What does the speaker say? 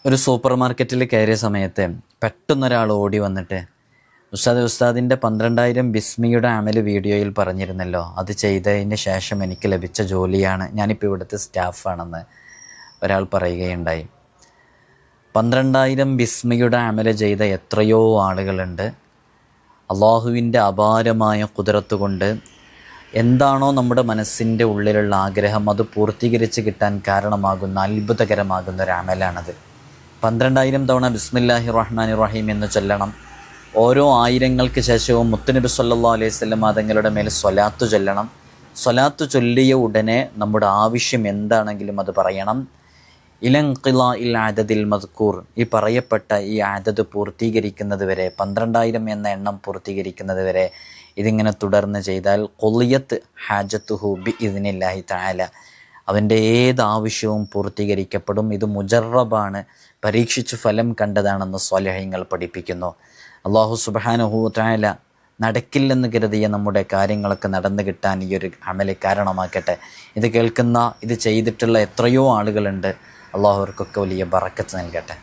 ഒരു സൂപ്പർ മാർക്കറ്റിൽ കയറിയ സമയത്ത് പെട്ടെന്നൊരാൾ ഓടി വന്നിട്ട്, ഉസ്താദിൻ്റെ 12,000 ബിസ്മിയുടെ അമല് വീഡിയോയിൽ പറഞ്ഞിരുന്നല്ലോ, അത് ചെയ്തതിന് ശേഷം എനിക്ക് ലഭിച്ച ജോലിയാണ്, ഞാനിപ്പോൾ ഇവിടുത്തെ സ്റ്റാഫാണെന്ന് ഒരാൾ പറയുകയുണ്ടായി. 12,000 ബിസ്മിയുടെ അമല് ചെയ്ത എത്രയോ ആളുകളുണ്ട്. അള്ളാഹുവിൻ്റെ അപാരമായ ഖുദ്റത്ത് കൊണ്ട് എന്താണോ നമ്മുടെ മനസ്സിൻ്റെ ഉള്ളിലുള്ള ആഗ്രഹം അത് പൂർത്തീകരിച്ച് കിട്ടാൻ കാരണമാകുന്ന അത്ഭുതകരമാകുന്ന ഒരു അമലാണത്. 12,000 തവണ ബിസ്മില്ലാഹിർ റഹ്മാനിർ റഹീം എന്ന് ചൊല്ലണം. ഓരോ ആയിരങ്ങൾക്ക് ശേഷവും മുത്തുനബി സല്ലല്ലാഹു അലൈഹി വസല്ലം തങ്ങളുടെ മേൽ സ്വലാത്ത് ചൊല്ലണം. സ്വലാത്ത് ചൊല്ലിയ ഉടനെ നമ്മുടെ ആവശ്യം എന്താണെങ്കിലും അത് പറയണം. ഇലൻഖിലാഇൽ അദദിൽ മദ്കൂർ, ഈ പറയപ്പെട്ട ഈ അദദ് പൂർത്തീകരിക്കുന്നത് വരെ, 12,000 എന്ന എണ്ണം പൂർത്തീകരിക്കുന്നത് വരെ ഇതിങ്ങനെ തുടർന്ന് ചെയ്താൽ ഖുളിയത്ത് ഹാജത്തുഹു ബിഇദ്നില്ലാഹി തആല, അവൻ്റെ ഏതാവശ്യവും പൂർത്തീകരിക്കപ്പെടും. ഇത് മുജറബാണ്, പരീക്ഷിച്ച് ഫലം കണ്ടതാണെന്ന് സ്വാലിഹീങ്ങൾ പഠിപ്പിക്കുന്നു. അല്ലാഹു സുബ്ഹാനഹു തആല നടക്കില്ലെന്ന് കരുതിയ നമ്മുടെ കാര്യങ്ങളൊക്കെ നടന്നു കിട്ടാൻ ഈ ഒരു അമല് കാരണമാക്കട്ടെ. ഇത് കേൾക്കുന്ന, ഇത് ചെയ്തിട്ടുള്ള എത്രയോ ആളുകളുണ്ട്. അല്ലാഹു അവർക്കൊക്കെ വലിയ ബറക്കത്ത് നൽകട്ടെ.